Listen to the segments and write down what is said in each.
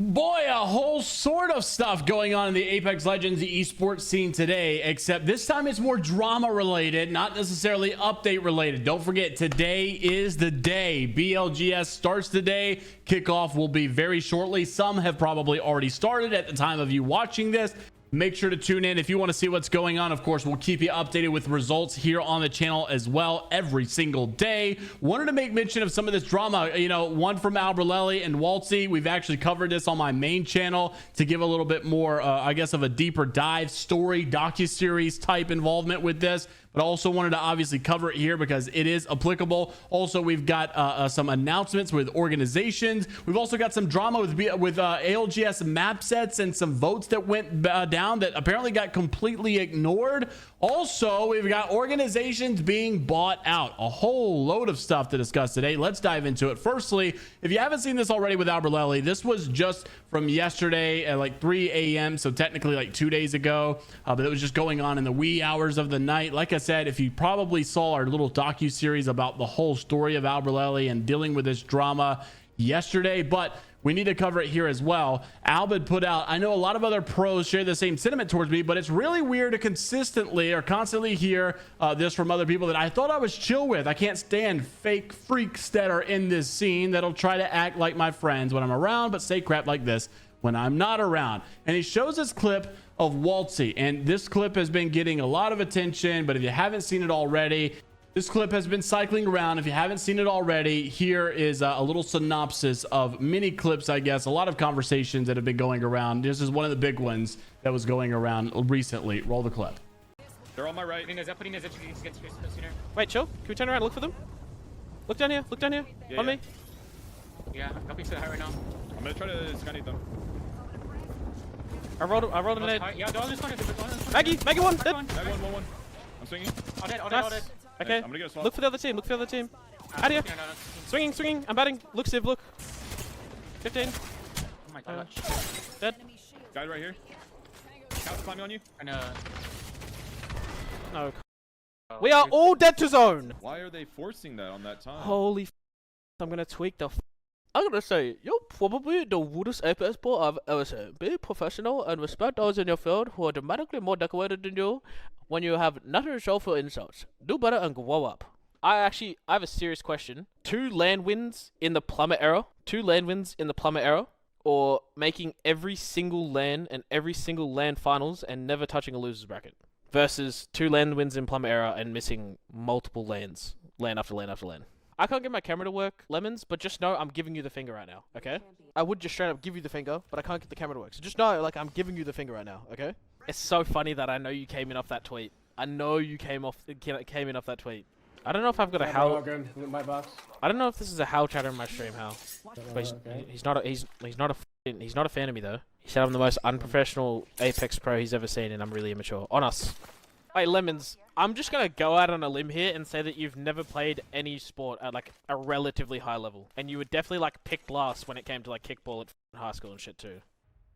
Boy, a whole sort of stuff going on in the Apex Legends esports scene today, except this time it's more drama related, not necessarily update related. Don't forget, today is the day. BLGS starts today. Kickoff will be very shortly. Some have probably already started at the time of you watching this. Make sure to tune in if you want to see what's going on. Of course, we'll keep you updated with results here on the channel as well every single day. Wanted to make mention of some of this drama, you know, one from Albralelie and Wxltzy. We've actually covered this on my main channel to give a little bit more, I guess, of a deeper dive story, docuseries type involvement with this. But I also wanted to obviously cover it here because it is applicable. Also, we've got some announcements with organizations. We've also got some drama with ALGS map sets and some votes that went down that apparently got completely ignored. Also, we've got organizations being bought out. A whole load of stuff to discuss today. Let's dive into it. Firstly, if you haven't seen this already with Albralelie, this was just from yesterday at like 3 a.m. So technically like 2 days ago, but it was just going on in the wee hours of the night. Like I said, if you probably saw our little docu-series about the whole story of Albralelie and dealing with this drama yesterday, but we need to cover it here as well. Alb had put out, I know a lot of other pros share the same sentiment towards me, but it's really weird to consistently or constantly hear this from other people that I thought I was chill with. I can't stand fake freaks that are in this scene that'll try to act like my friends when I'm around, but say crap like this when I'm not around. And he shows this clip of Wxltzy, and this clip has been getting a lot of attention, but if you haven't seen it already, this clip has been cycling around. If you haven't seen it already, here is a little synopsis of many clips, I guess, a lot of conversations that have been going around. This is one of the big ones that was going around recently. Roll the clip. They're on my right. Wait, chill. Can we turn around and look for them? Look down here. Look down here. Yeah, on yeah. me. Yeah, I'm coming to the high right now. I'm gonna try to scan them. I rolled an nade. Yeah, they're on this corner. Maggie one. Back Dead. one. Tag one. I'm swinging. All dead, all Nice. dead. Okay. I'm gonna get a swap. Look for the other team. Look for the other team. Out here. No. Swinging. I'm batting. Look, Civ. Look. 15. Oh my god. Dead. Guy right here. Couch climbing on you. And No. We are all dead to zone. Why are they forcing that on that time? Holy I'm gonna tweak the I'm gonna say, you're probably the rudest Apex player I've ever seen. Be professional and respect those in your field who are dramatically more decorated than you when you have nothing to show for insults. Do better and grow up. I have a serious question. 2 land wins in the plummet era? 2 land wins in the plummet era? Or making every single LAN and every single LAN finals and never touching a loser's bracket? Versus 2 land wins in plummet era and missing multiple LANs. LAN after LAN after LAN. I can't get my camera to work, Lemons, but just know I'm giving you the finger right now, okay? I would just straight up give you the finger, but I can't get the camera to work. So just know, like, I'm giving you the finger right now, okay? It's so funny that I know you came in off that tweet. I know you came in off that tweet. I don't know if I've got a Hal. I don't know if this is a Hal chatter in my stream, Hal. But he's not a fan of me though. He said I'm the most unprofessional Apex pro he's ever seen, and I'm really immature. On us. Hey, Lemons. I'm just gonna go out on a limb here and say that you've never played any sport at like a relatively high level, and you were definitely like picked last when it came to like kickball at high school and shit too.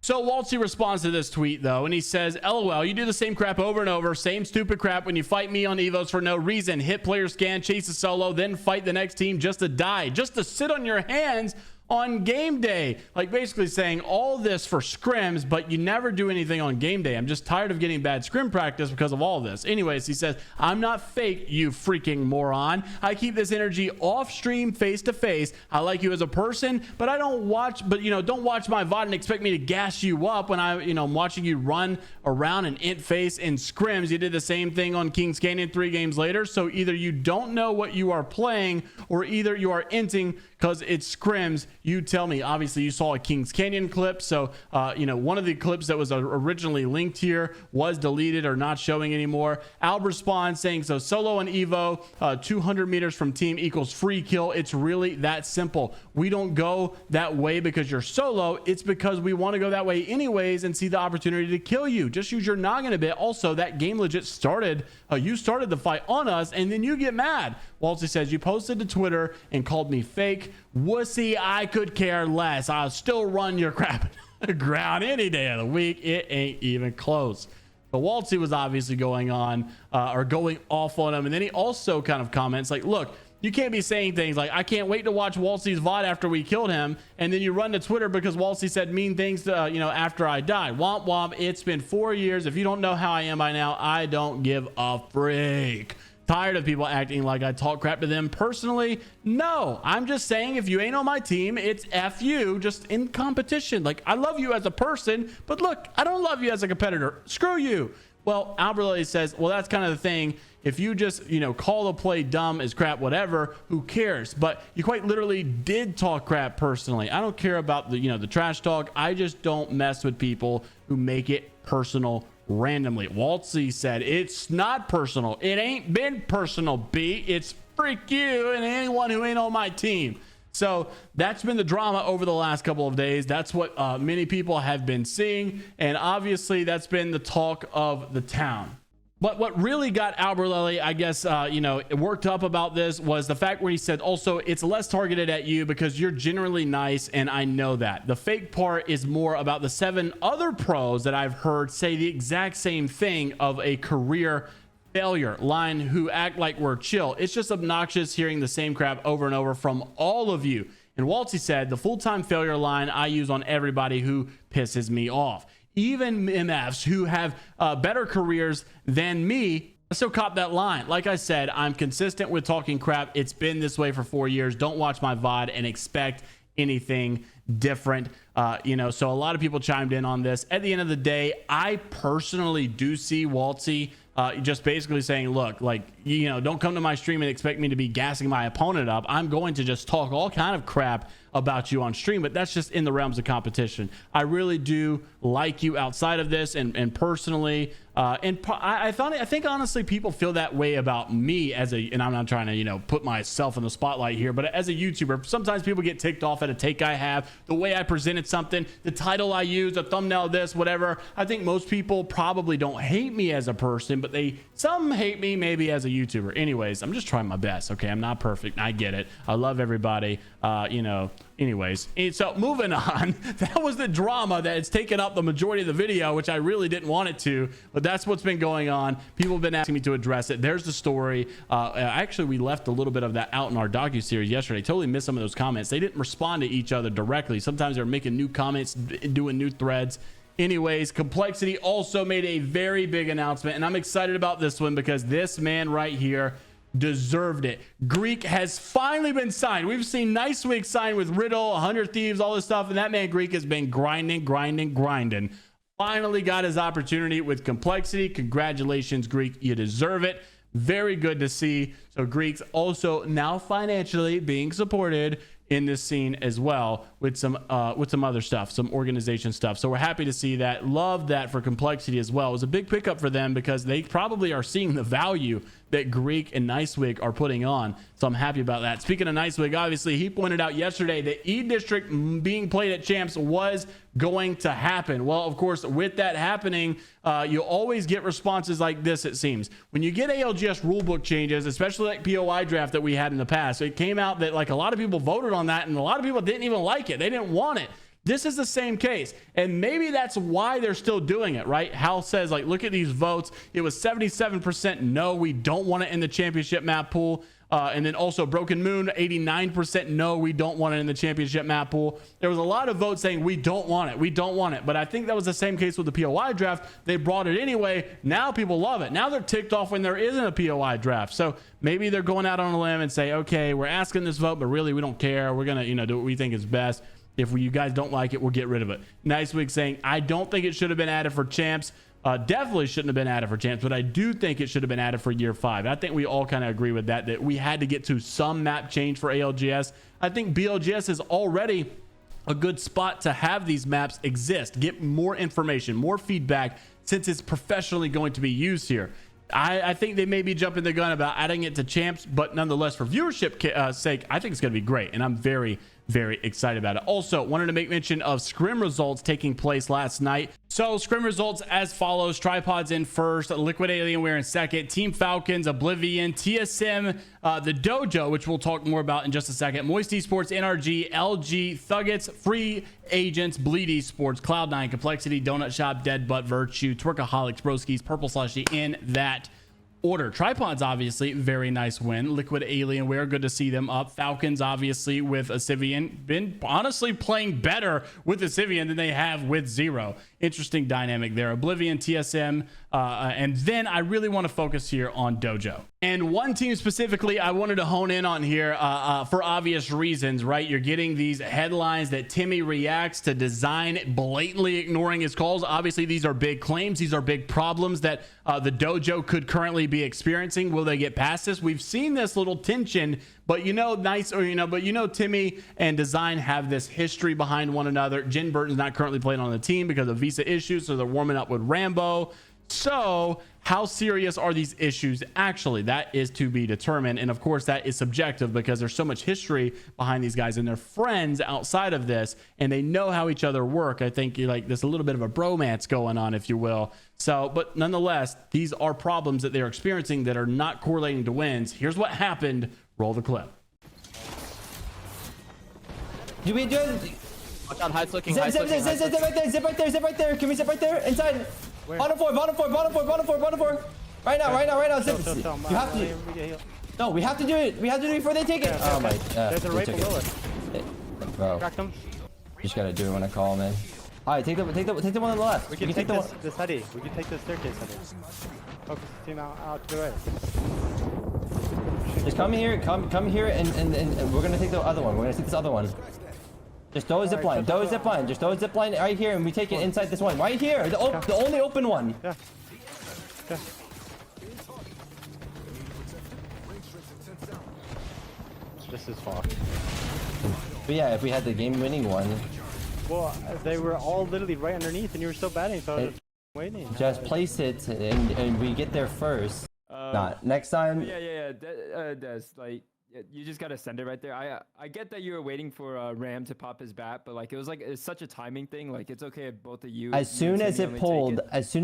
So Wxltzy responds to this tweet though, and he says, LOL, you do the same crap over and over, same stupid crap when you fight me on Evos for no reason. Hit player scan, chase a solo, then fight the next team just to die, just to sit on your hands on game day. Like basically saying all this for scrims, but you never do anything on game day. I'm just tired of getting bad scrim practice because of all this. Anyways, he says, I'm not fake, you freaking moron. I keep this energy off stream, face to face. I like you as a person, but I don't watch, don't watch my VOD and expect me to gas you up when I'm watching you run around and int face in scrims. You did the same thing on Kings Canyon 3 games later. So either you don't know what you are playing, or either you are inting because it's scrims. You tell me. Obviously you saw a Kings Canyon clip, so one of the clips that was originally linked here was deleted or not showing anymore. Alb responds saying, so solo and Evo 200 meters from team equals free kill. It's really that simple. We don't go that way because you're solo. It's because we want to go that way anyways and see the opportunity to kill you. Just use your noggin a bit. Also, that game legit started, you started the fight on us and then you get mad. Wxltzy says, you posted to Twitter and called me fake. Wussy, I could care less. I'll still run your crap ground any day of the week. It ain't even close. But Wxltzy was obviously going on or going off on him. And then he also kind of comments like, look, You can't be saying things like, I can't wait to watch Wxltzy's VOD after we killed him, and then you run to Twitter because Wxltzy said mean things to, you know, after I died. Womp womp. It's been 4 years. If you don't know how I am by now, I don't give a freak. Tired of people acting like I talk crap to them personally. No, I'm just saying, if you ain't on my team, it's F you, just in competition. Like, I love you as a person, but look, I don't love you as a competitor. Screw you. Well, Albralelie says, well, that's kind of the thing. If you just, you know, call the play dumb as crap, whatever, who cares? But you quite literally did talk crap personally. I don't care about the, you know, the trash talk. I just don't mess with people who make it personal randomly. Wxltzy said, it's not personal. It ain't been personal, B. It's freak you and anyone who ain't on my team. So that's been the drama over the last couple of days. That's what many people have been seeing. And obviously that's been the talk of the town. But what really got Albralelie, I guess, you know, worked up about this was the fact where he said, also, it's less targeted at you because you're generally nice, and I know that. The fake part is more about the 7 other pros that I've heard say the exact same thing of a career failure line who act like we're chill. It's just obnoxious hearing the same crap over and over from all of you. And Wxltzy said, the full-time failure line I use on everybody who pisses me off. Even MFs who have better careers than me still cop that line. Like I said, I'm consistent with talking crap. It's been this way for 4 years. Don't watch my VOD and expect anything different. You know, so a lot of people chimed in on this. At the end of the day, I personally do see Wxltzy just basically saying, look, like, you know, don't come to my stream and expect me to be gassing my opponent up. I'm going to just talk all kind of crap about you on stream, but that's just in the realms of competition. I really do like you outside of this, and personally, I think honestly people feel that way about me as a, and I'm not trying to, you know, put myself in the spotlight here, but as a YouTuber, sometimes people get ticked off at a take I have, the way I presented something, the title I use, a thumbnail, this, whatever. I think most people probably don't hate me as a person, but some hate me maybe as a YouTuber. Anyways, I'm just trying my best. Okay, I'm not perfect. I get it. I love everybody. You know, anyways, so moving on. That was the drama that has taken up the majority of the video, which I really didn't want it to, but that's what's been going on. People have been asking me to address it. There's the story. Actually, we left a little bit of that out in our docu-series yesterday. Totally missed some of those comments. They didn't respond to each other directly. Sometimes they're making new comments, doing new threads. Anyways, Complexity also made a very big announcement, and I'm excited about this one because this man right here deserved it. Greek has finally been signed. We've seen Nicewig sign with Riddle, 100 Thieves, all this stuff, and that man Greek has been grinding. Finally got his opportunity with Complexity. Congratulations, Greek. You deserve it. Very good to see. So Greek's also now financially being supported in this scene as well with some other stuff, some organization stuff. So we're happy to see that. Love that for Complexity as well. It was a big pickup for them because they probably are seeing the value that Greek and Nicewig are putting on. So I'm happy about that. Speaking of Nicewig, obviously he pointed out yesterday that E-District being played at Champs was going to happen. Well, of course, with that happening, you always get responses like this, it seems. When you get ALGS rulebook changes, especially like POI draft that we had in the past, it came out that like a lot of people voted on that and a lot of people didn't even like it. They didn't want it. This is the same case, and maybe that's why they're still doing it, right? Hal says, like, look at these votes. It was 77% no, we don't want it in the championship map pool. And then also Broken Moon, 89% no, we don't want it in the championship map pool. There was a lot of votes saying we don't want it. But I think that was the same case with the POI draft. They brought it anyway. Now people love it. Now they're ticked off when there isn't a POI draft. So maybe they're going out on a limb and say, okay, we're asking this vote, but really we don't care. We're going to, you know, do what we think is best. If you guys don't like it, we'll get rid of it. Nicewig saying, I don't think it should have been added for Champs. Definitely shouldn't have been added for Champs, but I do think it should have been added for year 5. I think we all kind of agree with that we had to get to some map change for ALGS. I think BLGS is already a good spot to have these maps exist, get more information, more feedback, since it's professionally going to be used here. I think they may be jumping the gun about adding it to Champs, but nonetheless, for viewership sake, I think it's going to be great, and I'm very excited about it. Also, wanted to make mention of Scrim results taking place last night. So Scrim results as follows: Tripods in first, Liquid Alienware in second, Team Falcons, Oblivion, TSM, the Dojo, which we'll talk more about in just a second, Moist Esports, NRG, LG, Thuggets, Free Agents, Bleed Esports, Cloud9, Complexity, Donut Shop, Dead Butt, Virtue, Twerkaholics, Broskies, Purple Slushy, in that order. Tripods, obviously, very nice win. Liquid Alienware, good to see them up. Falcons, obviously, with Assivian, been honestly playing better with Assivian than they have with Zero. Interesting dynamic there. Oblivion, TSM, and then I really want to focus here on Dojo. And one team specifically I wanted to hone in on here for obvious reasons, right? You're getting these headlines that Timmy reacts to Design blatantly ignoring his calls. Obviously, these are big claims. These are big problems that the Dojo could currently be experiencing. Will they get past this? We've seen this little tension, but Timmy and Design have this history behind one another. Jen Burton's not currently playing on the team because of visa issues, so they're warming up with Rambo. So how serious are these issues actually? That is to be determined, and of course that is subjective because there's so much history behind these guys and they're friends outside of this and they know how each other work. I think you like there's a little bit of a bromance going on, if you will. So but nonetheless, these are problems that they're experiencing that are not correlating to wins. Here's what happened. Roll the clip. Do we do it? Watch out, high looking, Zip high looking. right there. Can we zip right there? Inside. Bottom four. Right now. Zip. You have to. No, we have to do it. We have to do it before they take it. Oh my. There's a right below us. Bro, Cracked him. you just gotta do it when I call, man. All right, take the one on the left. We can You take the one. this Huddy. We can take the staircase Huddy. Focus the team out to the right. Just come here, come here, and we're gonna take the other one. We're gonna take this other one. Just throw a zip line. Just throw a zip line right here, and we take it inside this one. Right here, the only open one. Yeah. This is far. But yeah, if we had the game-winning one, Well, they were all literally right underneath, and you were still batting, so I was just waiting. just place it, and we get there first. Not next time. Yeah. Des, like, you just gotta send it right there. I get that you were waiting for Ram to pop his bat, but like it's such a timing thing. Like it's okay if both of you. As soon as it pulled, I should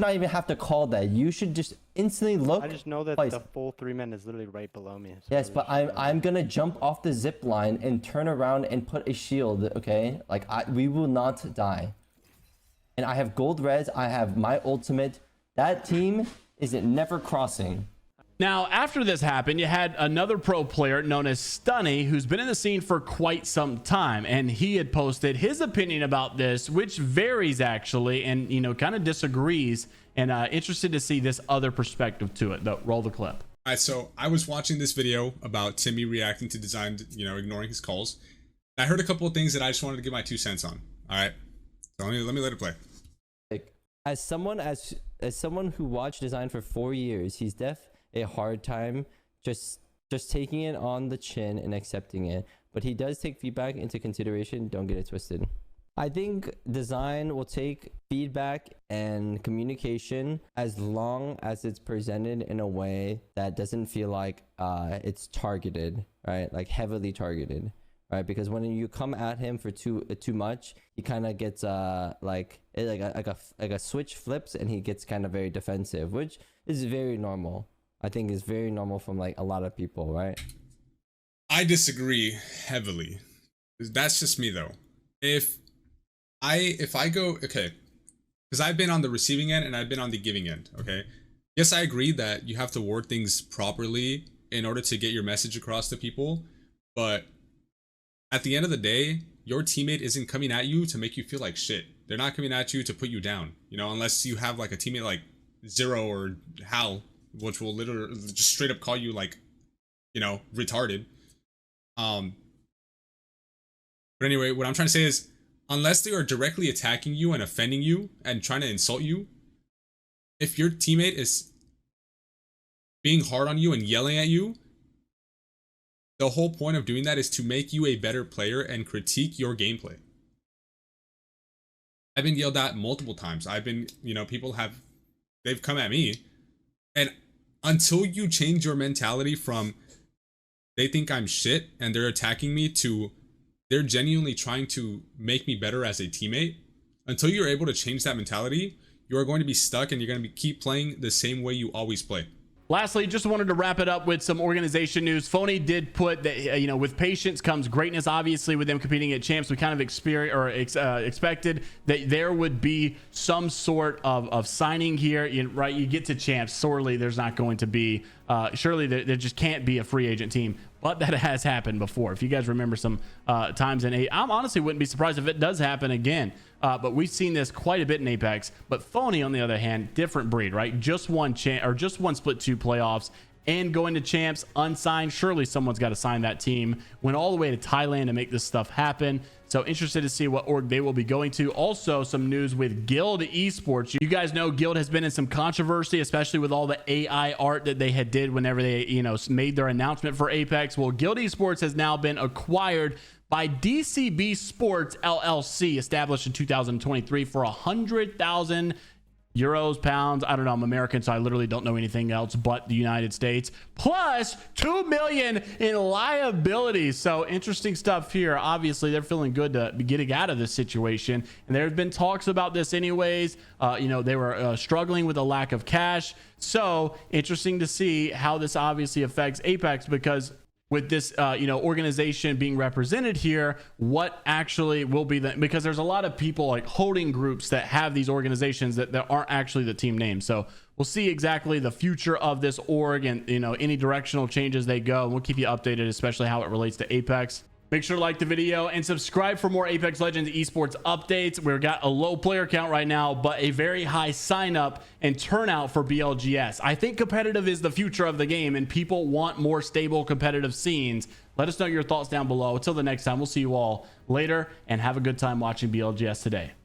not even have to call that. You should just instantly look. I just know that place. the full 3-man is literally right below me. So Yes, but I'm gonna jump off the zip line and turn around and put a shield. Okay, like we will not die. And I have gold res. I have my ultimate. That team is never crossing. Now, after this happened, you had another pro player known as Stunny, who's been in the scene for quite some time, and he had posted his opinion about this, which varies actually, and kind of disagrees, and interested to see this other perspective to it. Though, roll the clip. All right, so I was watching this video about Timmy reacting to Design, ignoring his calls. I heard a couple of things that I just wanted to give my 2 cents on. All right, so let me let it play. As someone who watched Design for 4 years, he's a hard time just taking it on the chin and accepting it, but he does take feedback into consideration. Don't get it twisted. I think Design will take feedback and communication as long as it's presented in a way that doesn't feel like it's targeted, right? Like heavily targeted, right? Because when you come at him for too much, he kind of gets like a switch flips and he gets kind of very defensive, which is very normal. I think is very normal from like a lot of people, right? I disagree heavily. That's just me though. If I go, okay, because I've been on the receiving end and I've been on the giving end, okay? Yes, I agree that you have to word things properly in order to get your message across to people, but at the end of the day, your teammate isn't coming at you to make you feel like shit. They're not coming at you to put you down, unless you have like a teammate like Zero or Hal, which will literally just straight up call you like, retarded. But anyway, what I'm trying to say is, unless they are directly attacking you and offending you and trying to insult you, if your teammate is being hard on you and yelling at you, the whole point of doing that is to make you a better player and critique your gameplay. I've been yelled at multiple times. I've been, they've come at me. And until you change your mentality from they think I'm shit and they're attacking me to they're genuinely trying to make me better as a teammate, until you're able to change that mentality, you are going to be stuck and you're going to keep playing the same way you always play. Lastly, just wanted to wrap it up with some organization news. Phony did put that, you know, with patience comes greatness. Obviously, with them competing at champs, we kind of expected that there would be some sort of signing here. Right, you get to champs, sorely there's not going to be. Surely there just can't be a free agent team. But that has happened before. If you guys remember some times in I honestly wouldn't be surprised if it does happen again. But we've seen this quite a bit in Apex. But Phony, on the other hand, different breed, right? Just one split 2 playoffs and going to champs unsigned. Surely someone's got to sign that team. Went all the way to Thailand to make this stuff happen. So interested to see what org they will be going to. Also, some news with Guild Esports. You guys know Guild has been in some controversy, especially with all the AI art that they had did whenever they, you know, made their announcement for Apex. Well, Guild Esports has now been acquired by DCB Sports LLC, established in 2023 for 100,000 euros, pounds. I don't know. I'm American, so I literally don't know anything else but the United States, plus 2 million in liabilities. So interesting stuff here. Obviously, they're feeling good to be getting out of this situation. And there have been talks about this anyways. You know, they were struggling with a lack of cash. So interesting to see how this obviously affects Apex, because with this, you know, organization being represented here, what actually will be the, because there's a lot of people like holding groups that have these organizations that aren't actually the team name. So we'll see exactly the future of this org and, you know, any directional changes they go. And we'll keep you updated, especially how it relates to Apex. Make sure to like the video and subscribe for more Apex Legends Esports updates. We've got a low player count right now, but a very high sign up and turnout for BLGS. I think competitive is the future of the game, and people want more stable competitive scenes. Let us know your thoughts down below. Until the next time, we'll see you all later, and have a good time watching BLGS today.